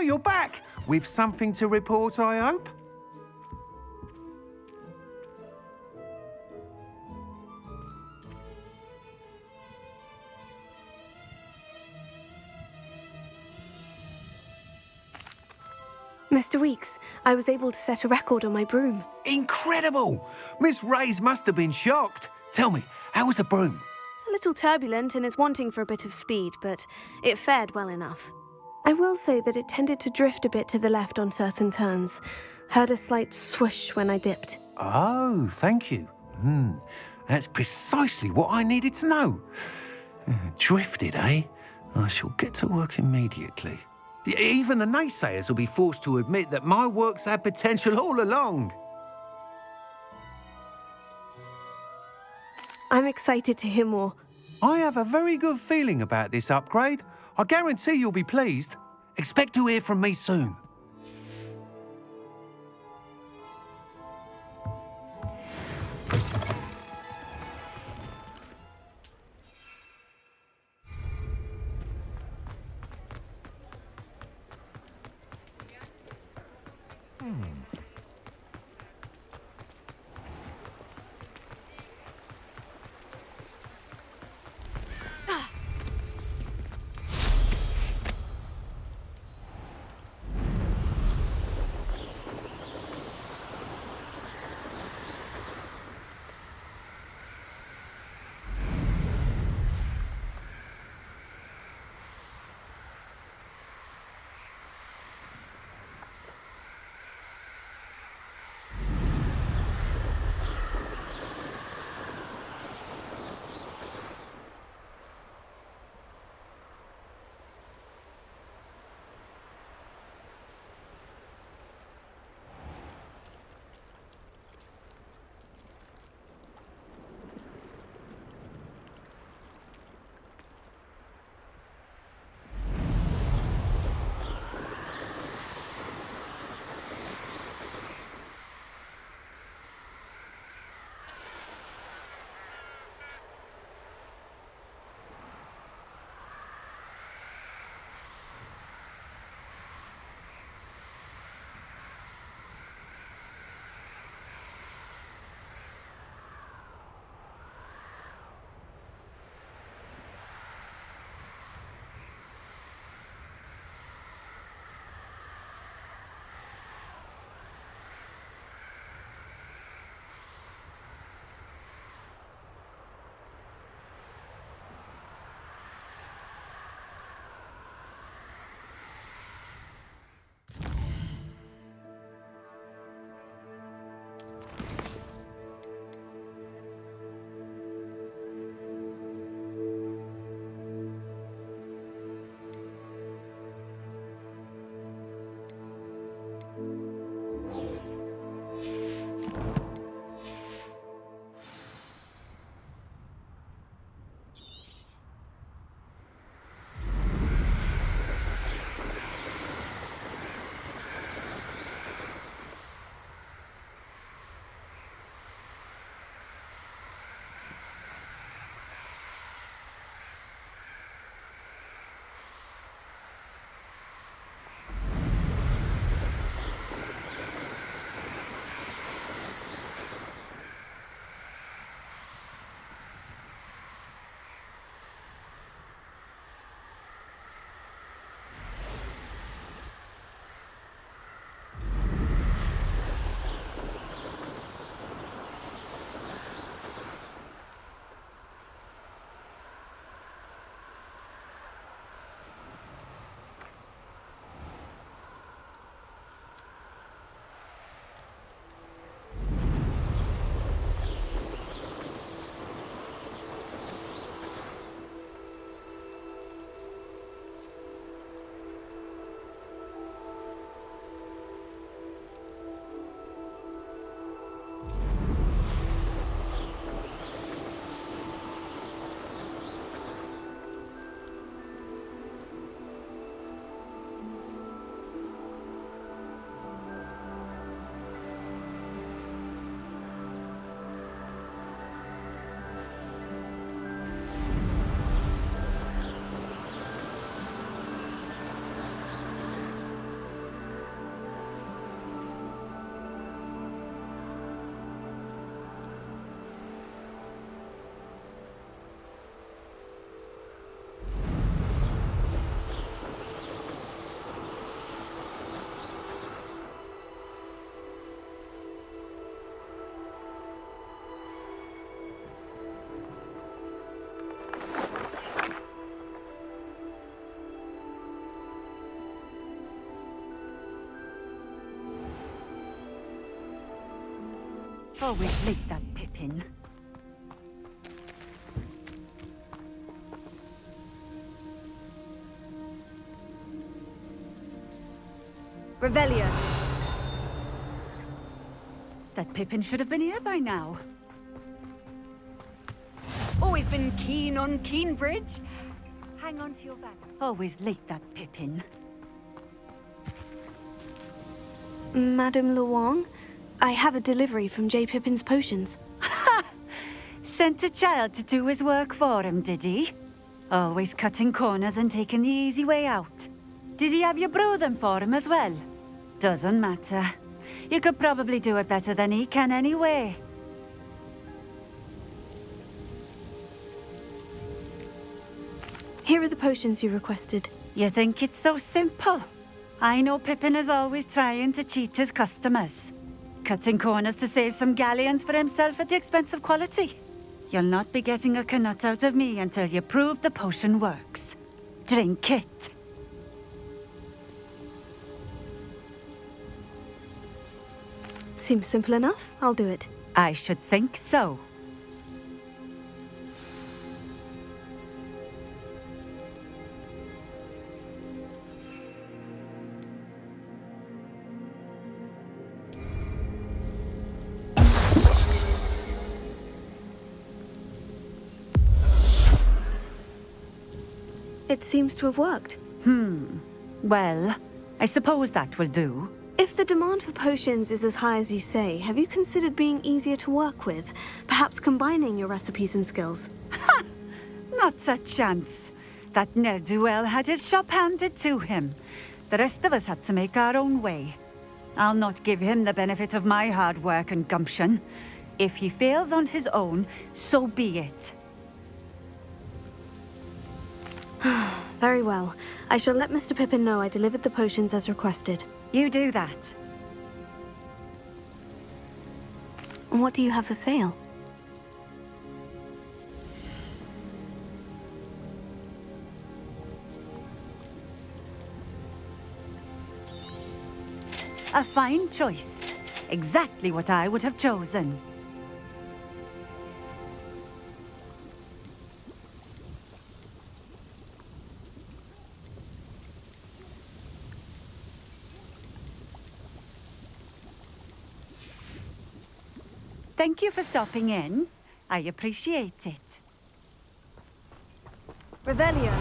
you're back. With something to report, I hope? Mr. Weeks, I was able to set a record on my broom. Incredible! Miss Ray's must have been shocked. Tell me, how was the broom? A little turbulent and is wanting for a bit of speed, but it fared well enough. I will say that it tended to drift a bit to the left on certain turns. Heard a slight swoosh when I dipped. Oh, thank you. That's precisely what I needed to know. Drifted, eh? I shall get to work immediately. Even the naysayers will be forced to admit that my work's had potential all along. I'm excited to hear more. I have a very good feeling about this upgrade. I guarantee you'll be pleased. Expect to hear from me soon. Always late, that Pippin. Revelio. That Pippin should have been here by now. Always been keen on Keenbridge. Hang on to your value. Always late, that Pippin. Madame Luong, I have a delivery from J. Pippin's Potions. Sent a child to do his work for him, did he? Always cutting corners and taking the easy way out. Did he have you brew them for him as well? Doesn't matter. You could probably do it better than he can anyway. Here are the potions you requested. You think it's so simple? I know Pippin is always trying to cheat his customers. Cutting corners to save some galleons for himself at the expense of quality. You'll not be getting a canut out of me until you prove the potion works. Drink it. Seems simple enough. I'll do it. I should think so. It seems to have worked. Well, I suppose that will do. If the demand for potions is as high as you say, have you considered being easier to work with? Perhaps combining your recipes and skills? Not a chance. That ne'er-do-well had his shop handed to him. The rest of us had to make our own way. I'll not give him the benefit of my hard work and gumption. If he fails on his own, so be it. Very well. I shall let Mr. Pippin know I delivered the potions as requested. You do that. And what do you have for sale? A fine choice. Exactly what I would have chosen. Thank you for stopping in. I appreciate it. Revelio.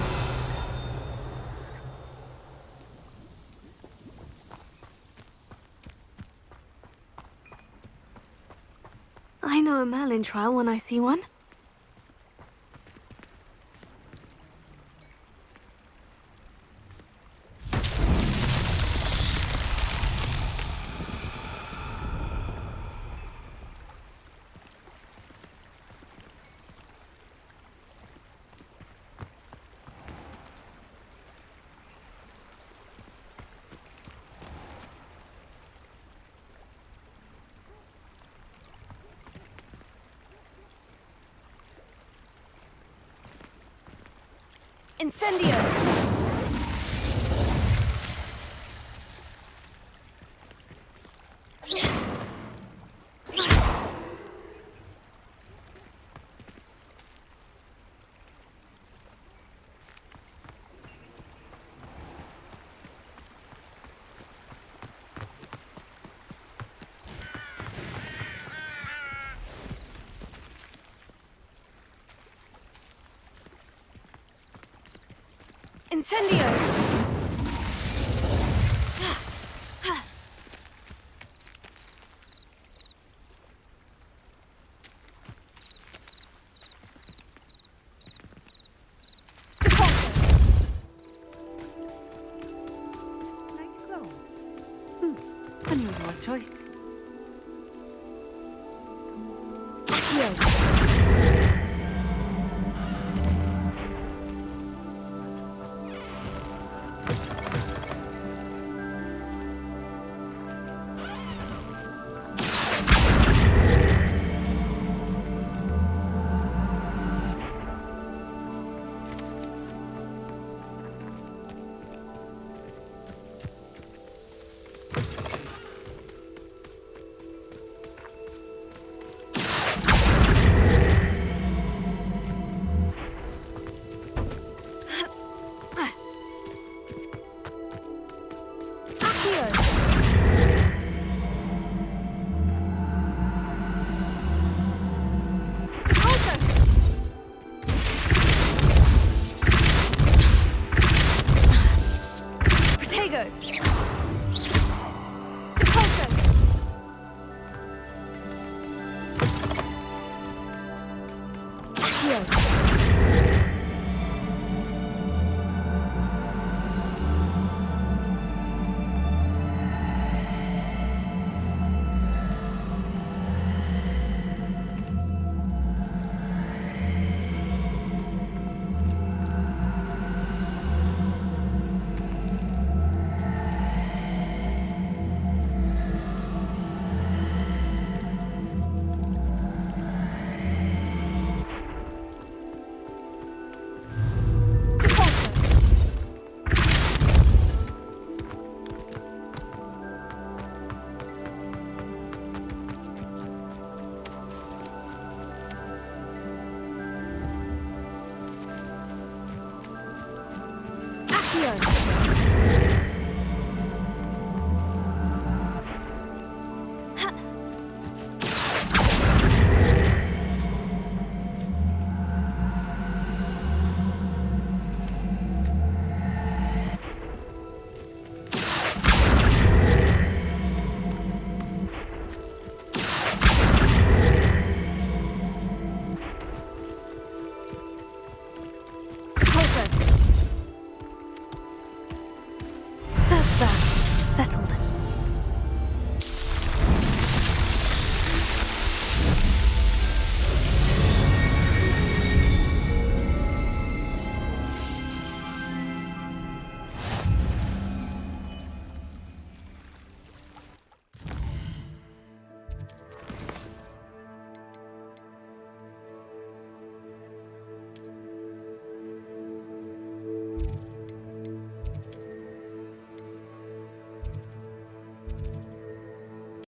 I know a Merlin trial when I see one. Incendio! Incendio! Nice clothes. Unusual choice. Accio! Closer. That's that. Settled.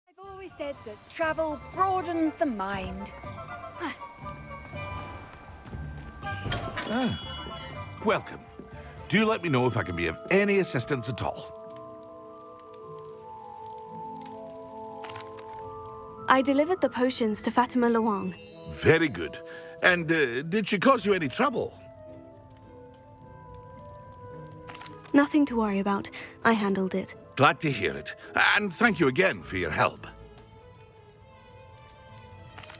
I've always said that travel broadens the mind. Welcome. Do let me know if I can be of any assistance at all. I delivered the potions to Fatima Luang. Very good. And did she cause you any trouble? Nothing to worry about. I handled it. Glad to hear it. And thank you again for your help.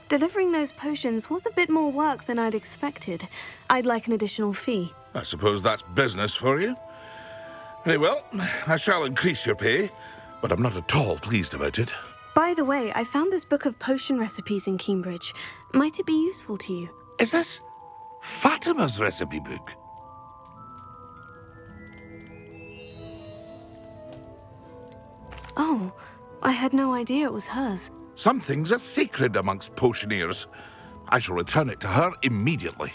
Delivering those potions was a bit more work than I'd expected. I'd like an additional fee. I suppose that's business for you. Very well, I shall increase your pay, but I'm not at all pleased about it. By the way, I found this book of potion recipes in Cambridge. Might it be useful to you? Is this Fatima's recipe book? Oh, I had no idea it was hers. Some things are sacred amongst potioneers. I shall return it to her immediately.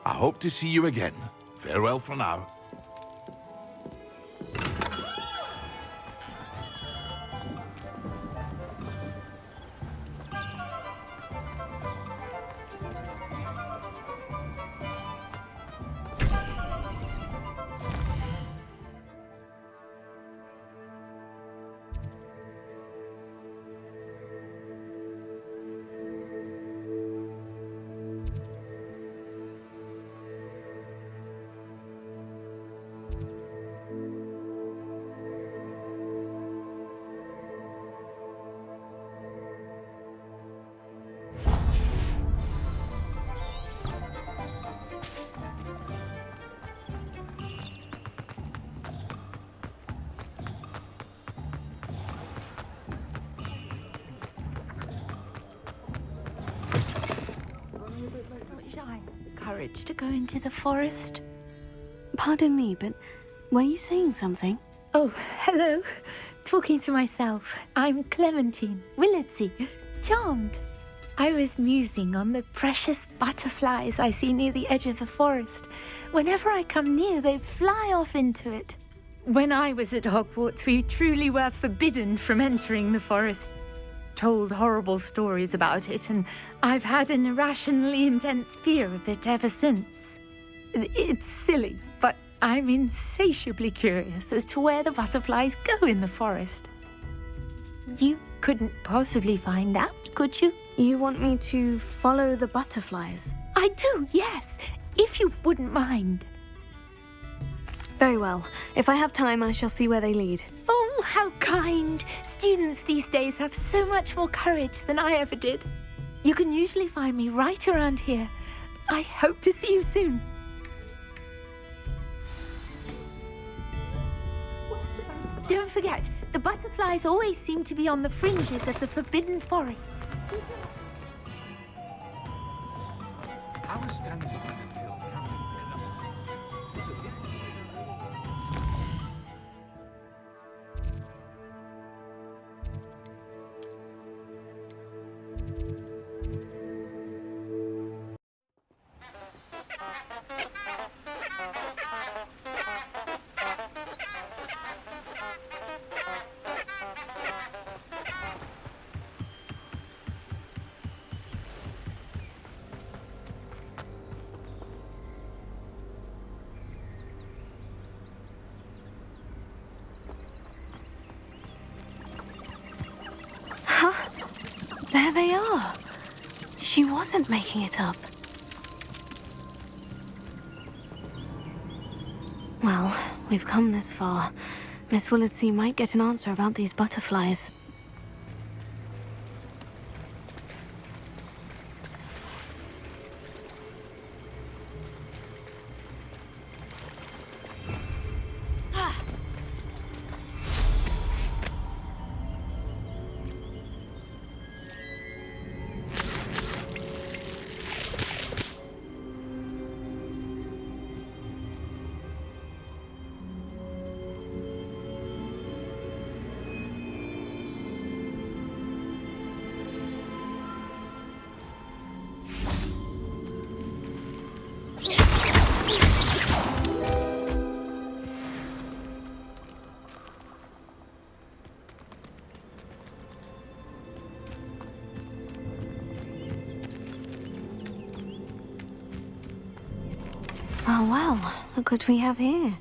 I hope to see you again. Farewell for now. Courage to go into the forest. Pardon me, but were you saying something? Oh, hello. Talking to myself. I'm Clementine Willardsey. Charmed. I was musing on the precious butterflies I see near the edge of the forest. Whenever I come near, they fly off into it. When I was at Hogwarts, we truly were forbidden from entering the forest. Told horrible stories about it, and I've had an irrationally intense fear of it ever since. It's silly, but I'm insatiably curious as to where the butterflies go in the forest. You couldn't possibly find out, could you? You want me to follow the butterflies? I do, yes, if you wouldn't mind. Very well. If I have time, I shall see where they lead. Oh, how kind! Students these days have so much more courage than I ever did. You can usually find me right around here. I hope to see you soon. Don't forget, the butterflies always seem to be on the fringes of the Forbidden Forest. I was standing on a hill. they are. She wasn't making it up. Well, we've come this far. Miss Willardsey might get an answer about these butterflies. Oh well, look what we have here.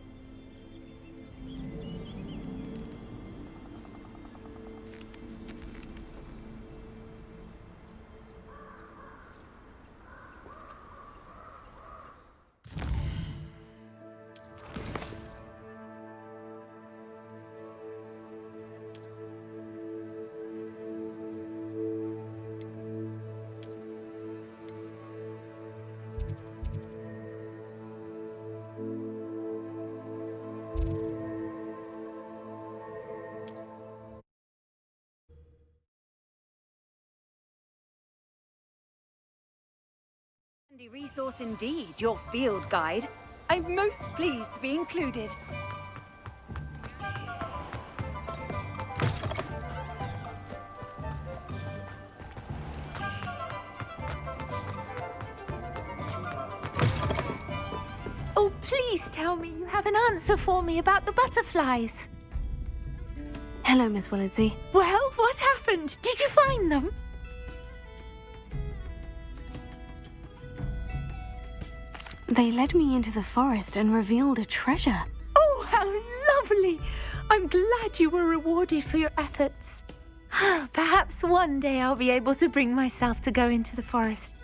Handy resource indeed, your field guide. I'm most pleased to be included. Oh, please tell me you have an answer for me about the butterflies. Hello, Miss Willardsey. Well, what happened? Did you find them? They led me into the forest and revealed a treasure. Oh, how lovely! I'm glad you were rewarded for your efforts. Perhaps one day I'll be able to bring myself to go into the forest.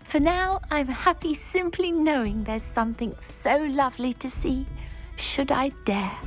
For now, I'm happy simply knowing there's something so lovely to see, should I dare.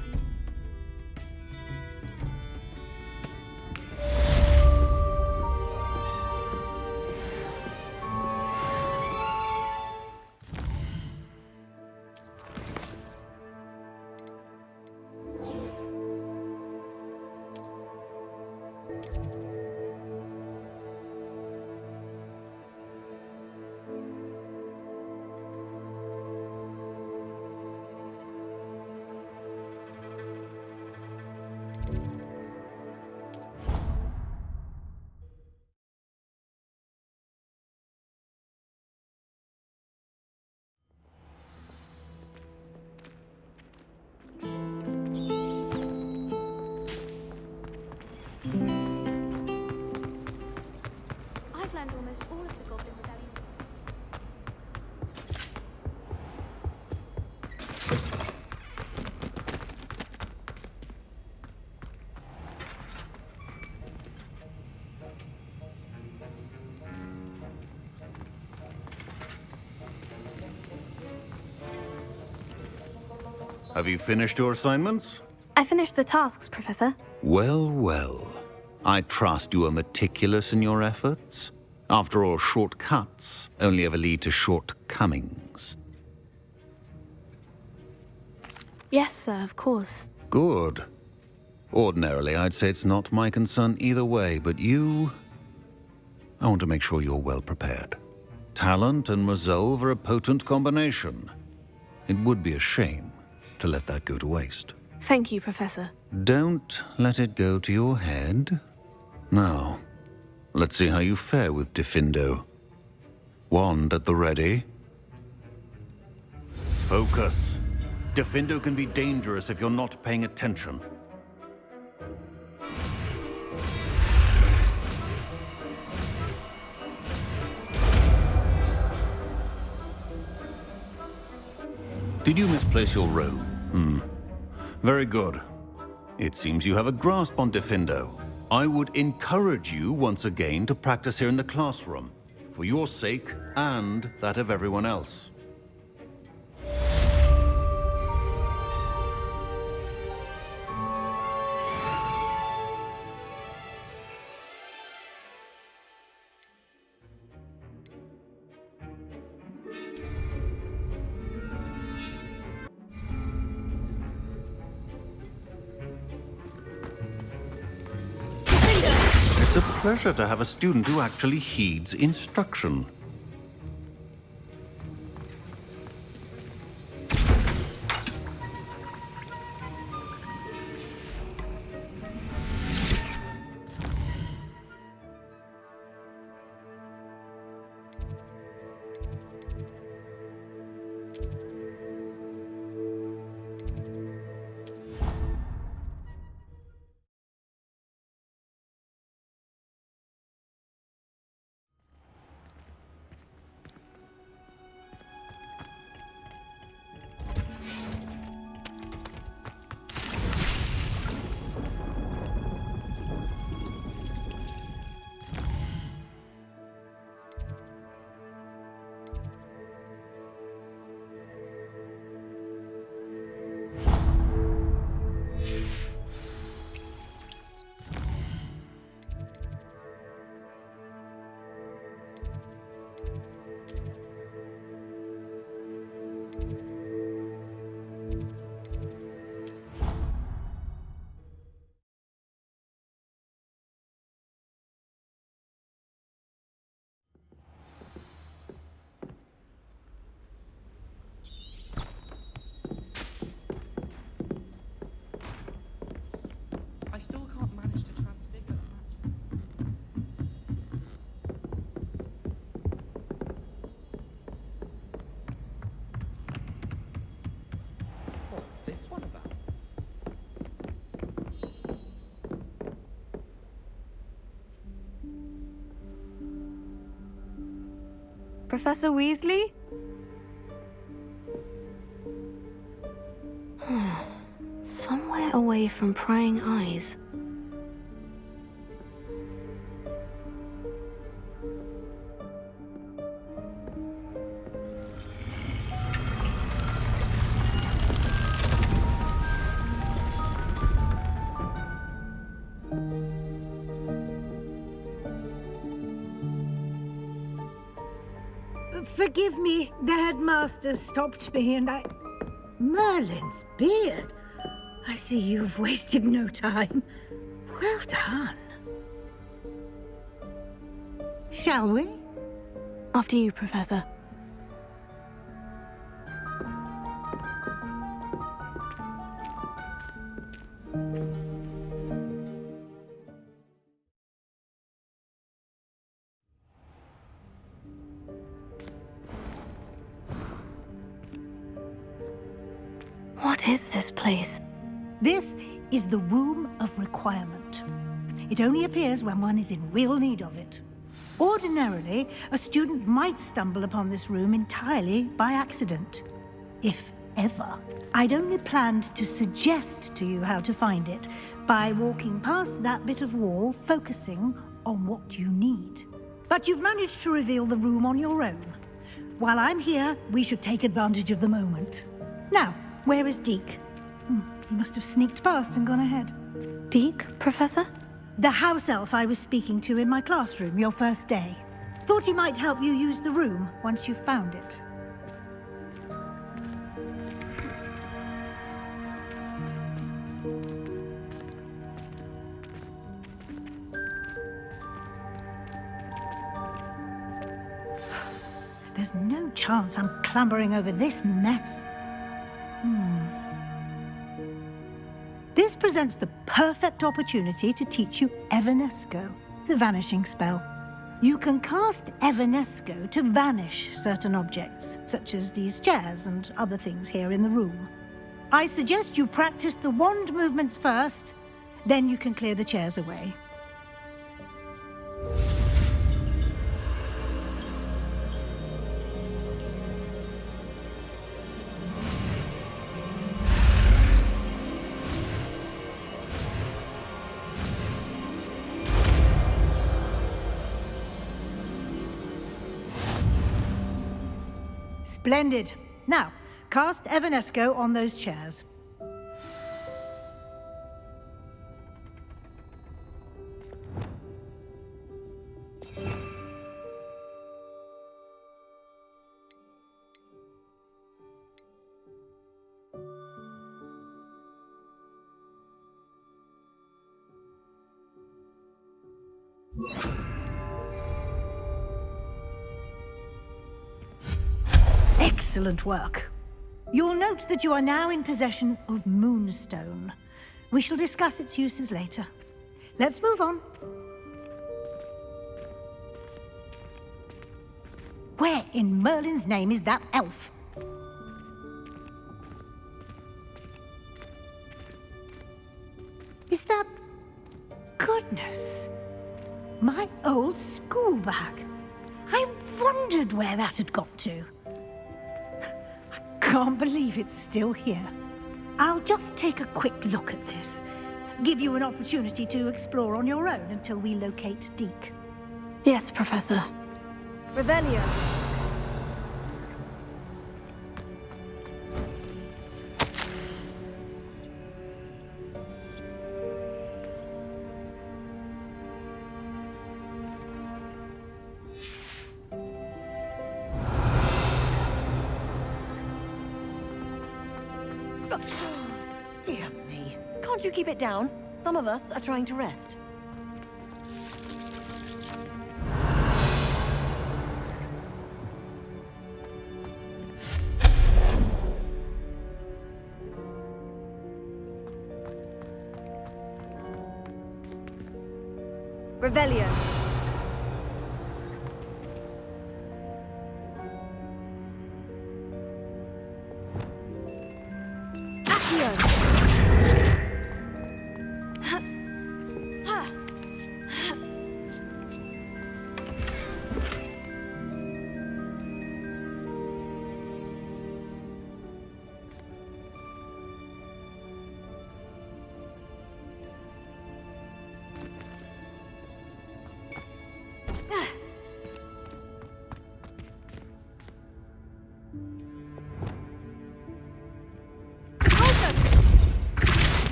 I've learned almost all of the Goblin Rebellion. Have you finished your assignments? I finished the tasks, Professor. Well, well. I trust you are meticulous in your efforts. After all, shortcuts only ever lead to shortcomings. Yes, sir, of course. Good. Ordinarily, I'd say it's not my concern either way, but I want to make sure you're well prepared. Talent and resolve are a potent combination. It would be a shame to let that go to waste. Thank you, Professor. Don't let it go to your head. Now, let's see how you fare with Diffindo. Wand at the ready. Focus. Diffindo can be dangerous if you're not paying attention. Did you misplace your row? Very good. It seems you have a grasp on Diffindo. I would encourage you once again to practice here in the classroom, for your sake and that of everyone else. It's a pleasure to have a student who actually heeds instruction. I still can't manage to transfigure the magic. What's this one about? Professor Weasley? Somewhere away from prying eyes. Forgive me, the headmaster stopped me and I... Merlin's beard. I see you've wasted no time. Well done. Shall we? After you, Professor. What is this place? This is the Room of Requirement. It only appears when one is in real need of it. Ordinarily, a student might stumble upon this room entirely by accident. If ever. I'd only planned to suggest to you how to find it by walking past that bit of wall, focusing on what you need. But you've managed to reveal the room on your own. While I'm here, we should take advantage of the moment. Now, where is Deke? He must have sneaked past and gone ahead. Deke, Professor? The house elf I was speaking to in my classroom your first day. Thought he might help you use the room once you've found it. There's no chance I'm clambering over this mess. This presents the perfect opportunity to teach you Evanesco, the vanishing spell. You can cast Evanesco to vanish certain objects, such as these chairs and other things here in the room. I suggest you practice the wand movements first, then you can clear the chairs away. Splendid. Now, cast Evanesco on those chairs. Excellent work. You'll note that you are now in possession of Moonstone. We shall discuss its uses later. Let's move on. Where in Merlin's name is that elf? Is that... Goodness. My old school bag. I wondered where that had got to. I can't believe it's still here. I'll just take a quick look at this. Give you an opportunity to explore on your own until we locate Deke. Yes, Professor. Revelio. Dear me. Can't you keep it down? Some of us are trying to rest. Revelio.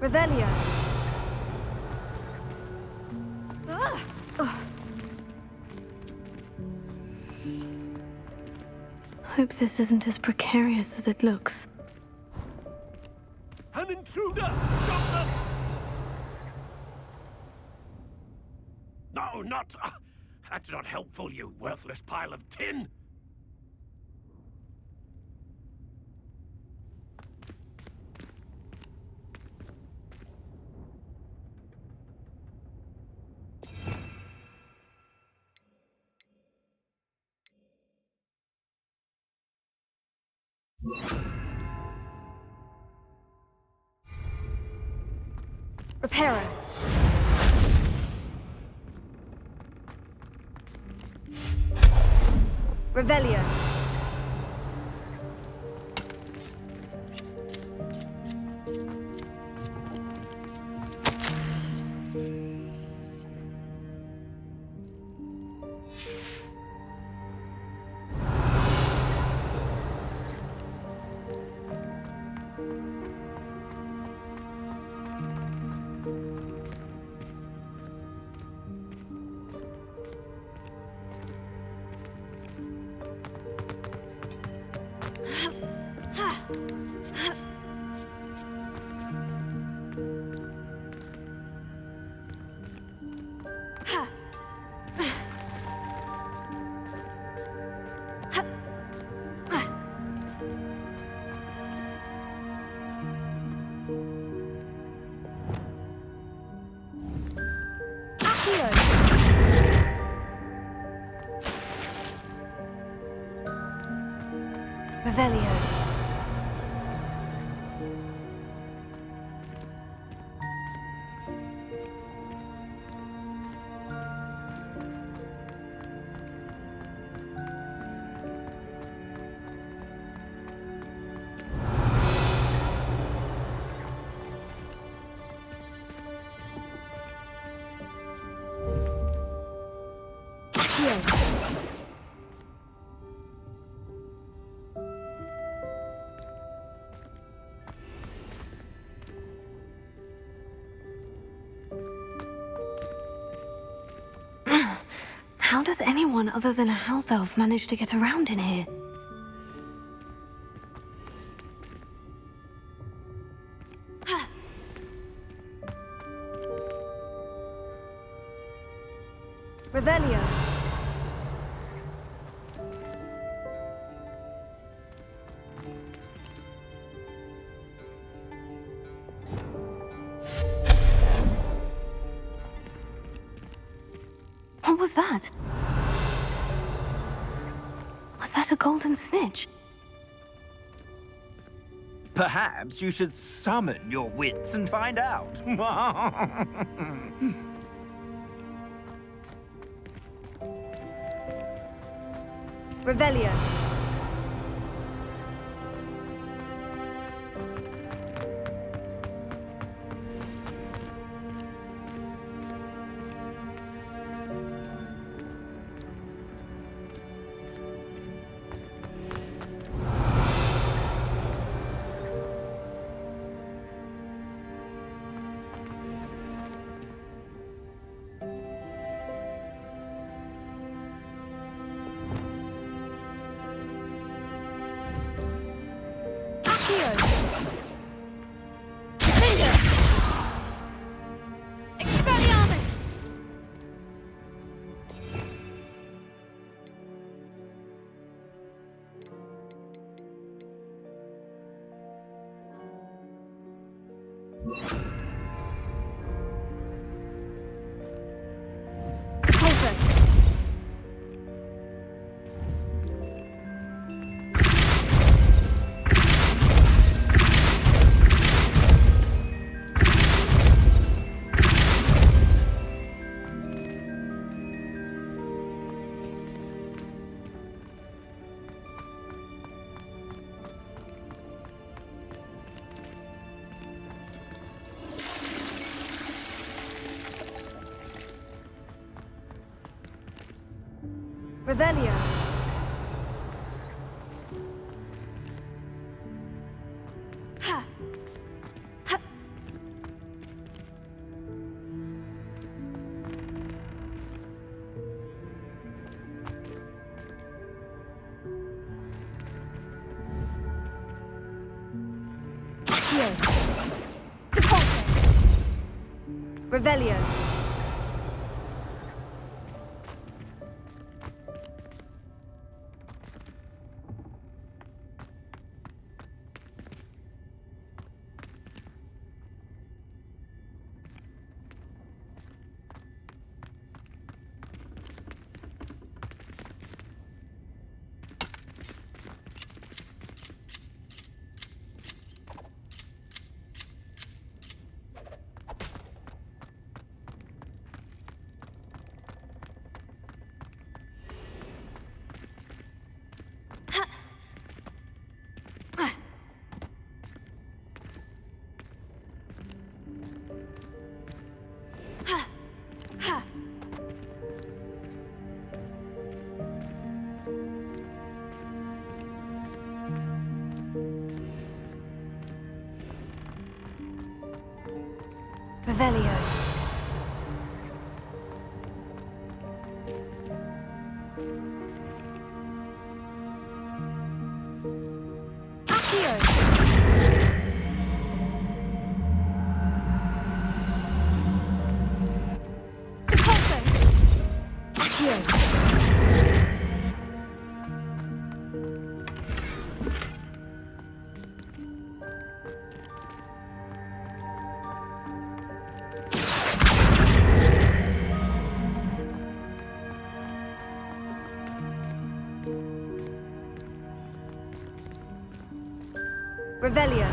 Revelio. Hope this isn't as precarious as it looks. An intruder! Stop them! No, not... that's not helpful, you worthless pile of tin! Reparo. Revelio. Revelio. does anyone other than a house elf manage to get around in here? Revelio. What was that? Was that a golden snitch? Perhaps you should summon your wits and find out. Revelio. Revelio. Ha. Ha. Accio. Deposit. Revelio. Revelio. Accio. Deposit. Accio. Revelio.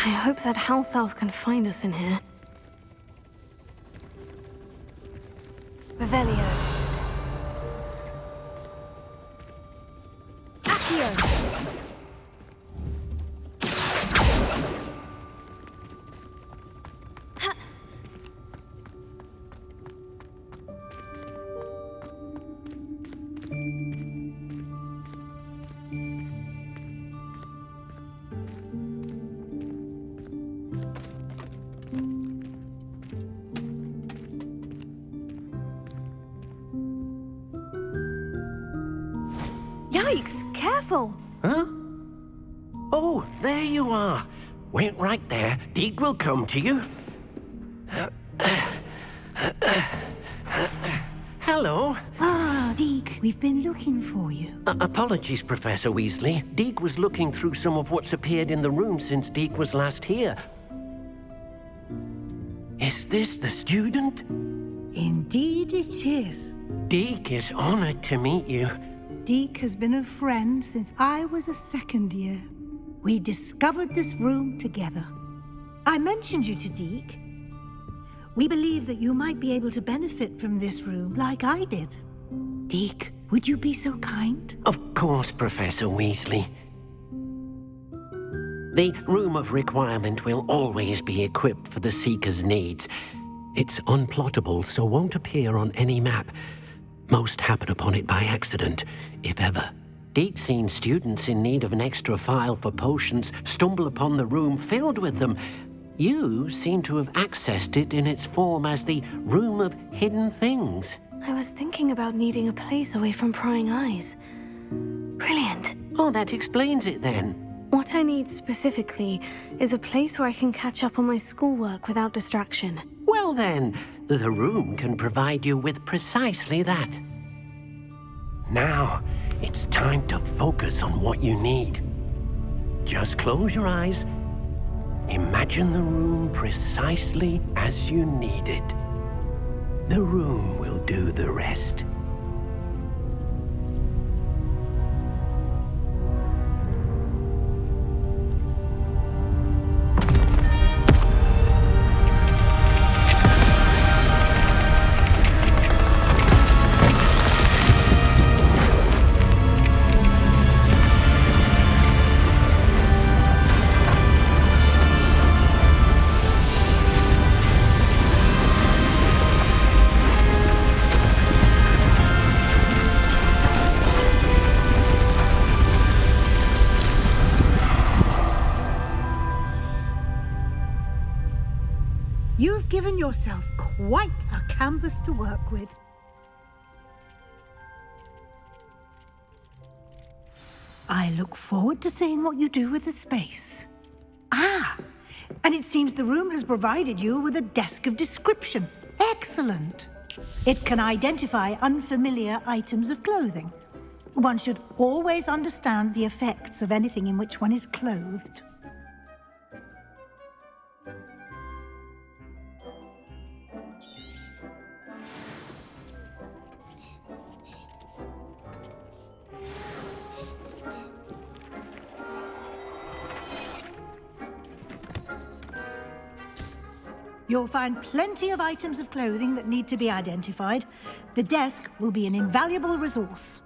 I hope that house elf can find us in here. Revelio. Accio. Yikes! Careful! Huh? Oh, there you are. Wait right there. Deek will come to you. Hello. Ah, Deke, we've been looking for you. Apologies, Professor Weasley. Deek was looking through some of what's appeared in the room since Deek was last here. Is this the student? Indeed it is. Deek is honored to meet you. Deke has been a friend since I was a second year. We discovered this room together. I mentioned you to Deke. We believe that you might be able to benefit from this room like I did. Deke, would you be so kind? Of course, Professor Weasley. The Room of Requirement will always be equipped for the Seeker's needs. It's unplottable, so won't appear on any map. Most happen upon it by accident, if ever. Deke's seen students in need of an extra file for potions stumble upon the room filled with them. You seem to have accessed it in its form as the Room of Hidden Things. I was thinking about needing a place away from prying eyes. Brilliant. Oh, that explains it then. What I need specifically is a place where I can catch up on my schoolwork without distraction. Well then, the room can provide you with precisely that. Now, it's time to focus on what you need. Just close your eyes. Imagine the room precisely as you need it. The room will do the rest. You've given yourself quite a canvas to work with. I look forward to seeing what you do with the space. Ah, and it seems the room has provided you with a desk of description. Excellent. It can identify unfamiliar items of clothing. One should always understand the effects of anything in which one is clothed. You'll find plenty of items of clothing that need to be identified. The desk will be an invaluable resource.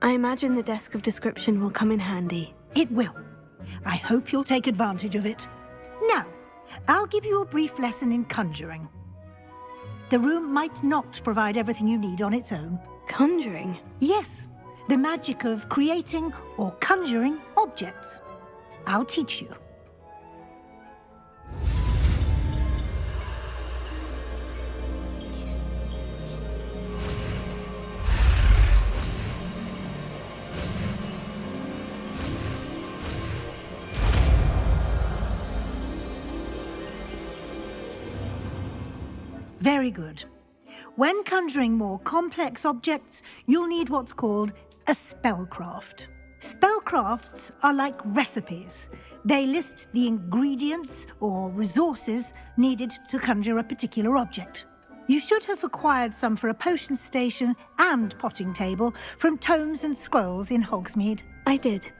I imagine the desk of description will come in handy. It will. I hope you'll take advantage of it. Now, I'll give you a brief lesson in conjuring. The room might not provide everything you need on its own. Conjuring? Yes. The magic of creating or conjuring objects. I'll teach you. Very good. When conjuring more complex objects, you'll need what's called a spellcraft. Spellcrafts are like recipes. They list the ingredients or resources needed to conjure a particular object. You should have acquired some for a potion station and potting table from Tomes and Scrolls in Hogsmeade. I did.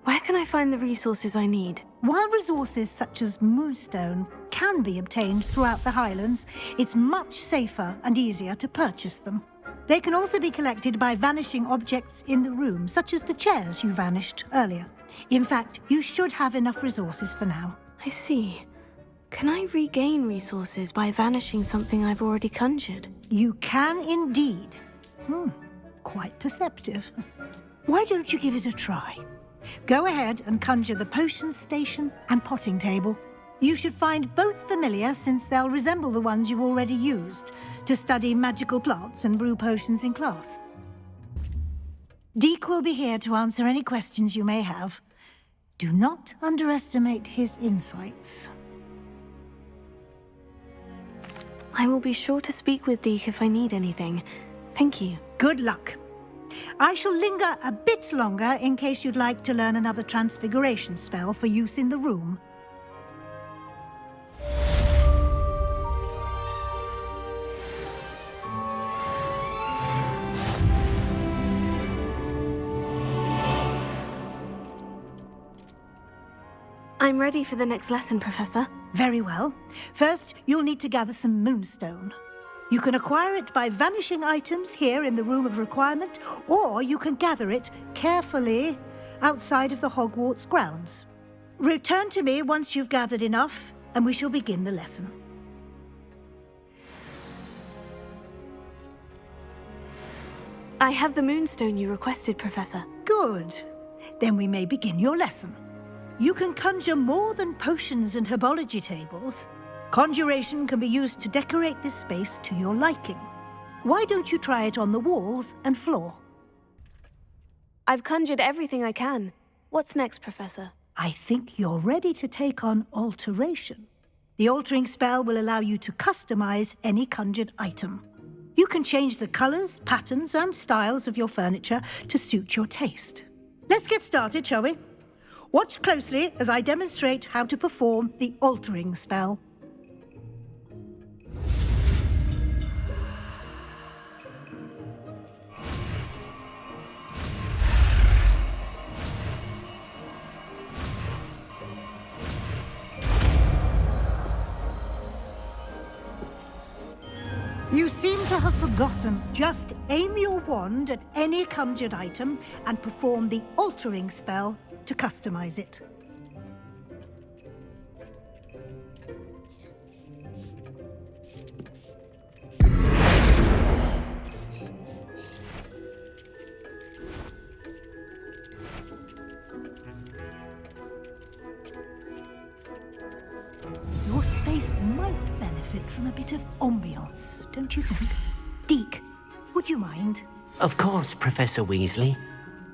Where can I find the resources I need? While resources such as Moonstone can be obtained throughout the Highlands, it's much safer and easier to purchase them. They can also be collected by vanishing objects in the room, such as the chairs you vanished earlier. In fact, you should have enough resources for now. I see. Can I regain resources by vanishing something I've already conjured? You can indeed. Quite perceptive. Why don't you give it a try? Go ahead and conjure the potion station and potting table. You should find both familiar, since they'll resemble the ones you've already used to study magical plants and brew potions in class. Deek will be here to answer any questions you may have. Do not underestimate his insights. I will be sure to speak with Deek if I need anything. Thank you. Good luck. I shall linger a bit longer in case you'd like to learn another transfiguration spell for use in the room. I'm ready for the next lesson, Professor. Very well. First, you'll need to gather some Moonstone. You can acquire it by vanishing items here in the Room of Requirement, or you can gather it carefully outside of the Hogwarts grounds. Return to me once you've gathered enough, and we shall begin the lesson. I have the Moonstone you requested, Professor. Good. Then we may begin your lesson. You can conjure more than potions and herbology tables. Conjuration can be used to decorate this space to your liking. Why don't you try it on the walls and floor? I've conjured everything I can. What's next, Professor? I think you're ready to take on alteration. The altering spell will allow you to customize any conjured item. You can change the colors, patterns, and styles of your furniture to suit your taste. Let's get started, shall we? Watch closely as I demonstrate how to perform the altering spell. You seem to have forgotten. Just aim your wand at any conjured item and perform the altering spell to customize it. Your space might benefit from a bit of ambiance, don't you think? Deek, would you mind? Of course, Professor Weasley.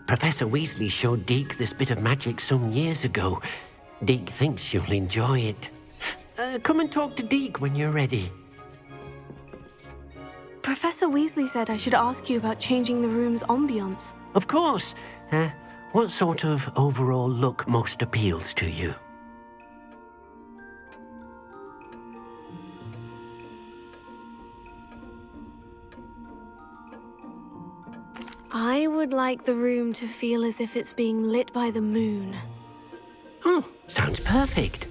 Professor Weasley showed Deek this bit of magic some years ago. Deek thinks you'll enjoy it. Come and talk to Deek when you're ready. Professor Weasley said I should ask you about changing the room's ambiance. Of course. What sort of overall look most appeals to you? I would like the room to feel as if it's being lit by the moon. Sounds perfect.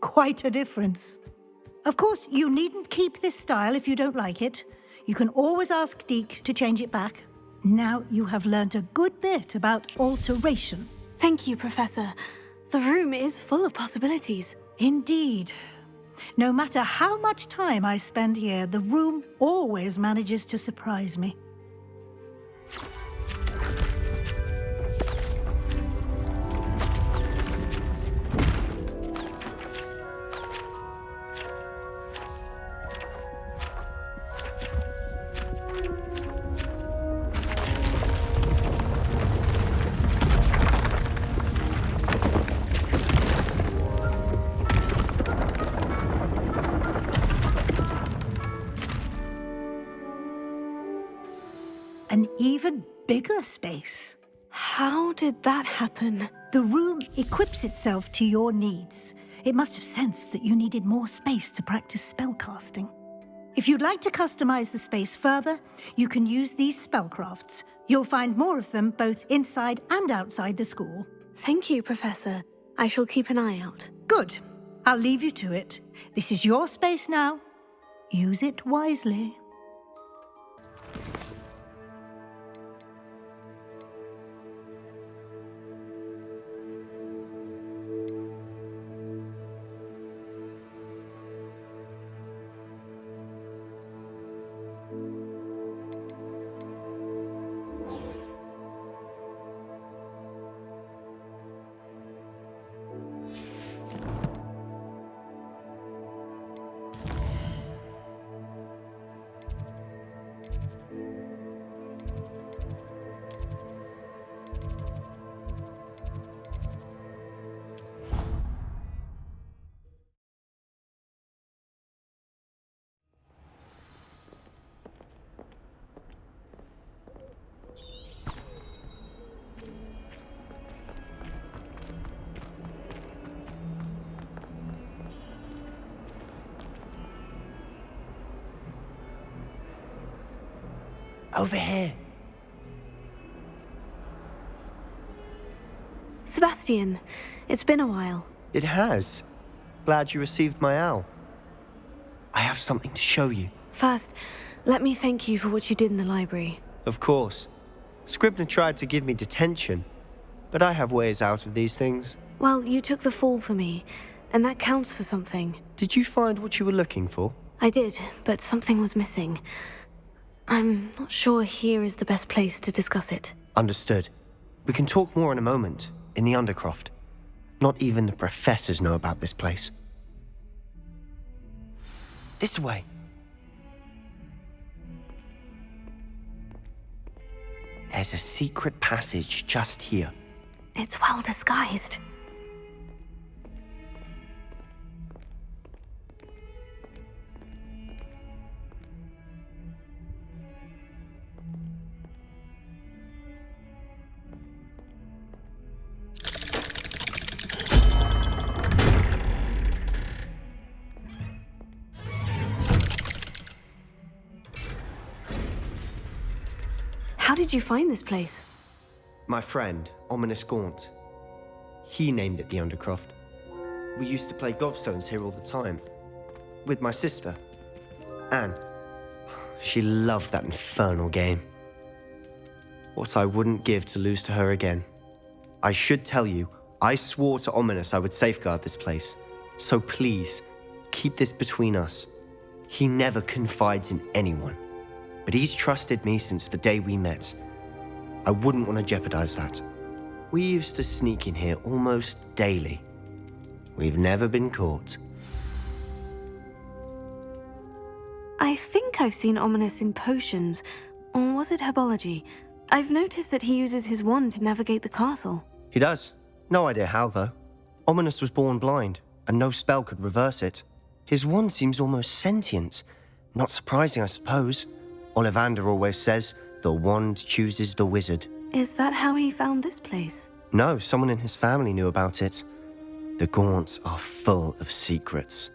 Quite a difference. Of course, you needn't keep this style if you don't like it. You can always ask Deek to change it back. Now you have learnt a good bit about alteration. Thank you, Professor. The room is full of possibilities. Indeed. No matter how much time I spend here, the room always manages to surprise me. even bigger space. How did that happen? The room equips itself to your needs. It must have sensed that you needed more space to practice spellcasting. If you'd like to customize the space further, you can use these spellcrafts. You'll find more of them both inside and outside the school. Thank you, Professor. I shall keep an eye out. Good. I'll leave you to it. This is your space now. Use it wisely. Over here. Sebastian, it's been a while. It has. Glad you received my owl. I have something to show you. First, let me thank you for what you did in the library. Of course. Scribner tried to give me detention, but I have ways out of these things. Well, you took the fall for me, and that counts for something. Did you find what you were looking for? I did, but something was missing. I'm not sure here is the best place to discuss it. Understood. We can talk more in a moment, in the Undercroft. Not even the professors know about this place. This way. There's a secret passage just here. It's well disguised. How did you find this place? My friend, Ominous Gaunt. He named it the Undercroft. We used to play gobstones here all the time. With my sister, Anne. She loved that infernal game. What I wouldn't give to lose to her again. I should tell you, I swore to Ominous I would safeguard this place. So please, keep this between us. He never confides in anyone. But he's trusted me since the day we met. I wouldn't want to jeopardize that. We used to sneak in here almost daily. We've never been caught. I think I've seen Ominous in potions, or was it herbology? I've noticed that he uses his wand to navigate the castle. He does. No idea how, though. Ominous was born blind, and no spell could reverse it. His wand seems almost sentient. Not surprising, I suppose. Ollivander always says, the wand chooses the wizard. Is that how he found this place? No, someone in his family knew about it. The Gaunts are full of secrets.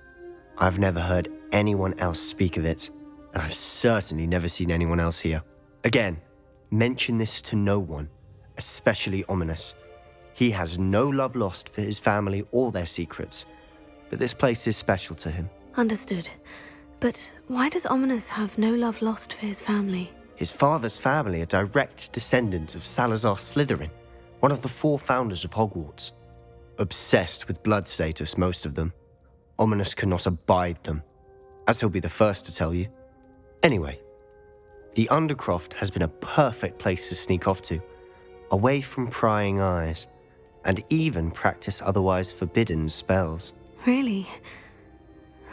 I've never heard anyone else speak of it, and I've certainly never seen anyone else here. Again, mention this to no one, especially Ominous. He has no love lost for his family or their secrets, but this place is special to him. Understood. But why does Ominous have no love lost for his family? His father's family are direct descendants of Salazar Slytherin, one of the 4 founders of Hogwarts. Obsessed with blood status, most of them. Ominous cannot abide them, as he'll be the first to tell you. Anyway, the Undercroft has been a perfect place to sneak off to, away from prying eyes, and even practice otherwise forbidden spells. Really?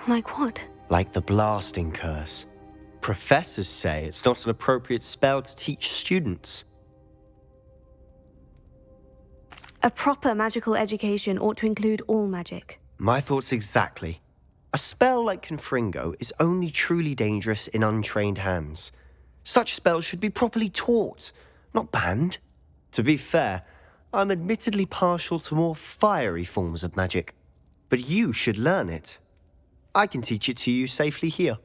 Like what? Like the blasting curse. Professors say it's not an appropriate spell to teach students. A proper magical education ought to include all magic. My thoughts exactly. A spell like Confringo is only truly dangerous in untrained hands. Such spells should be properly taught, not banned. To be fair, I'm admittedly partial to more fiery forms of magic. But you should learn it. I can teach it to you safely here.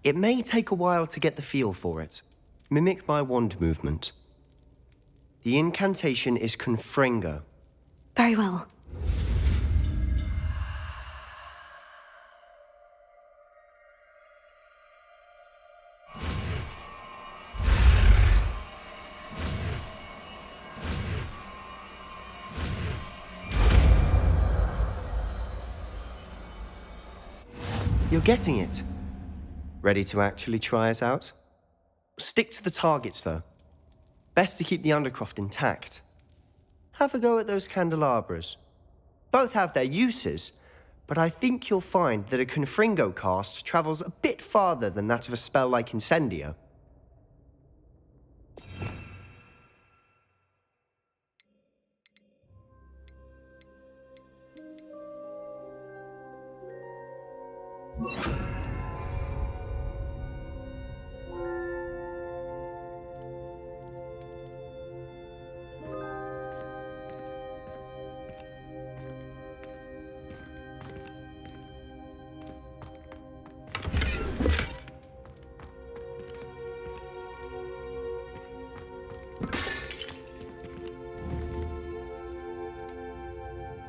It may take a while to get the feel for it. Mimic my wand movement. The incantation is Confringo. Very well. You're getting it. Ready to actually try it out? Stick to the targets, though. Best to keep the Undercroft intact. Have a go at those candelabras. Both have their uses, but I think you'll find that a Confringo cast travels a bit farther than that of a spell like Incendio.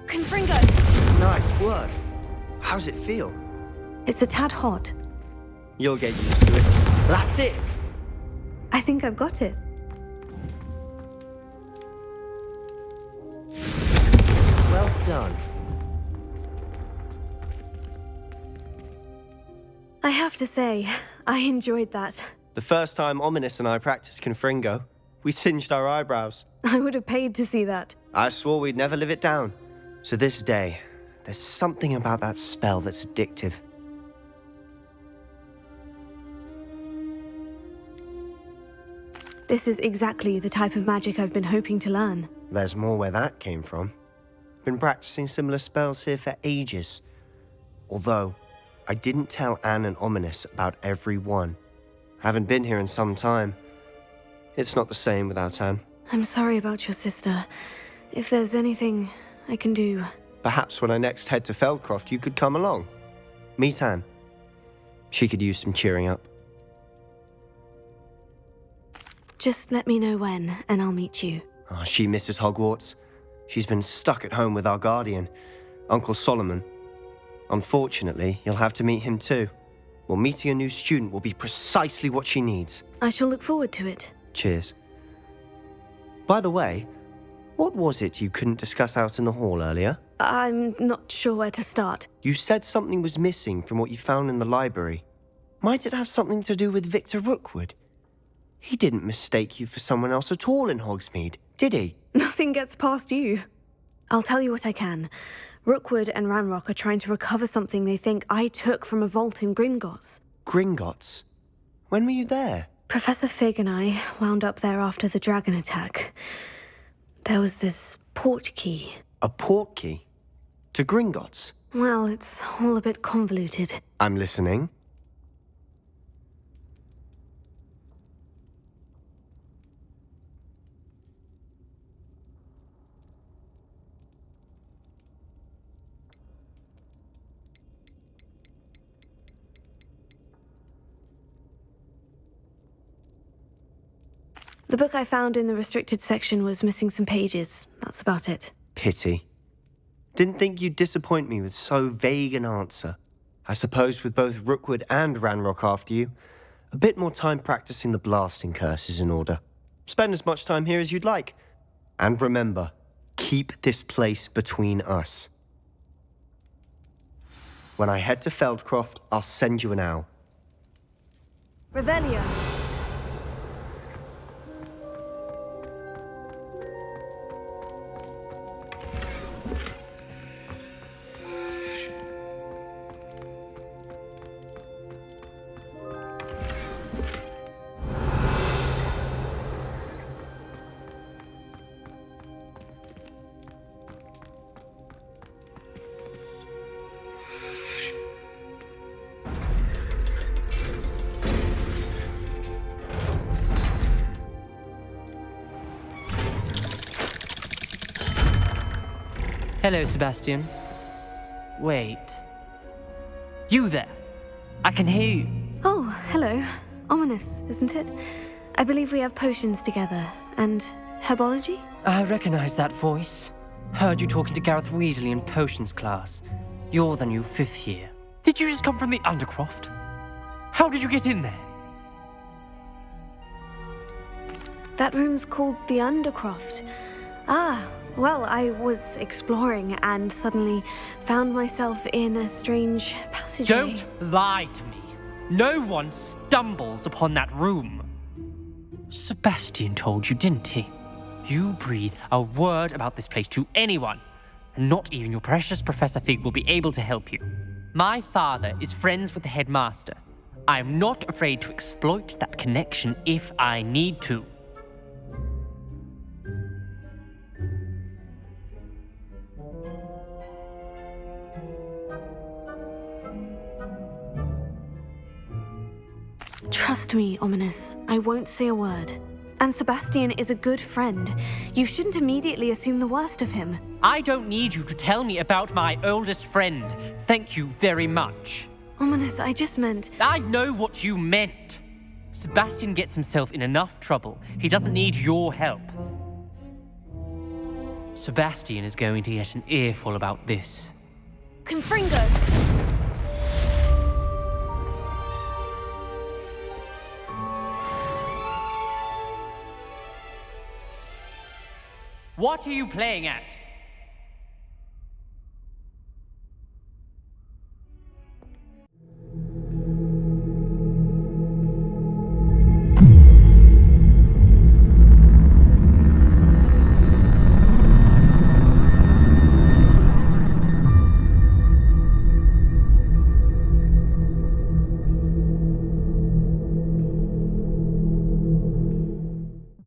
Confringo! Nice work. How's it feel? It's a tad hot. You'll get used to it. That's it! I think I've got it. Well done. I have to say, I enjoyed that. The first time Ominous and I practiced Confringo, we singed our eyebrows. I would have paid to see that. I swore we'd never live it down. So this day, there's something about that spell that's addictive. This is exactly the type of magic I've been hoping to learn. There's more where that came from. Been practicing similar spells here for ages. Although, I didn't tell Anne and Ominous about every one. Haven't been here in some time. It's not the same without Anne. I'm sorry about your sister. If there's anything I can do... Perhaps when I next head to Feldcroft, you could come along. Meet Anne. She could use some cheering up. Just let me know when, and I'll meet you. Oh, she misses Hogwarts. She's been stuck at home with our guardian, Uncle Solomon. Unfortunately, you'll have to meet him too. Well, meeting a new student will be precisely what she needs. I shall look forward to it. Cheers. By the way, what was it you couldn't discuss out in the hall earlier? I'm not sure where to start. You said something was missing from what you found in the library. Might it have something to do with Victor Rookwood? He didn't mistake you for someone else at all in Hogsmeade, did he? Nothing gets past you. I'll tell you what I can. Rookwood and Ranrock are trying to recover something they think I took from a vault in Gringotts. Gringotts? When were you there? Professor Fig and I wound up there after the dragon attack. There was this port key. A port key? To Gringotts? Well, it's all a bit convoluted. I'm listening. The book I found in the restricted section was missing some pages. That's about it. Pity. Didn't think you'd disappoint me with so vague an answer. I suppose with both Rookwood and Ranrock after you, a bit more time practicing the blasting curse is in order. Spend as much time here as you'd like. And remember, keep this place between us. When I head to Feldcroft, I'll send you an owl. Revelio. Hello, Sebastian. Wait. You there? I can hear you. Oh, hello. Ominous, isn't it? I believe we have potions together. And herbology? I recognize that voice. Heard you talking to Gareth Weasley in potions class. You're the new 5th year. Did you just come from the Undercroft? How did you get in there? That room's called the Undercroft. Ah, well, I was exploring and suddenly found myself in a strange passageway. Don't lie to me. No one stumbles upon that room. Sebastian told you, didn't he? You breathe a word about this place to anyone, and not even your precious Professor Fig will be able to help you. My father is friends with the headmaster. I'm not afraid to exploit that connection if I need to. Trust me, Ominous. I won't say a word. And Sebastian is a good friend. You shouldn't immediately assume the worst of him. I don't need you to tell me about my oldest friend. Thank you very much. Ominous, I just meant... I know what you meant. Sebastian gets himself in enough trouble. He doesn't need your help. Sebastian is going to get an earful about this. Confringo! What are you playing at?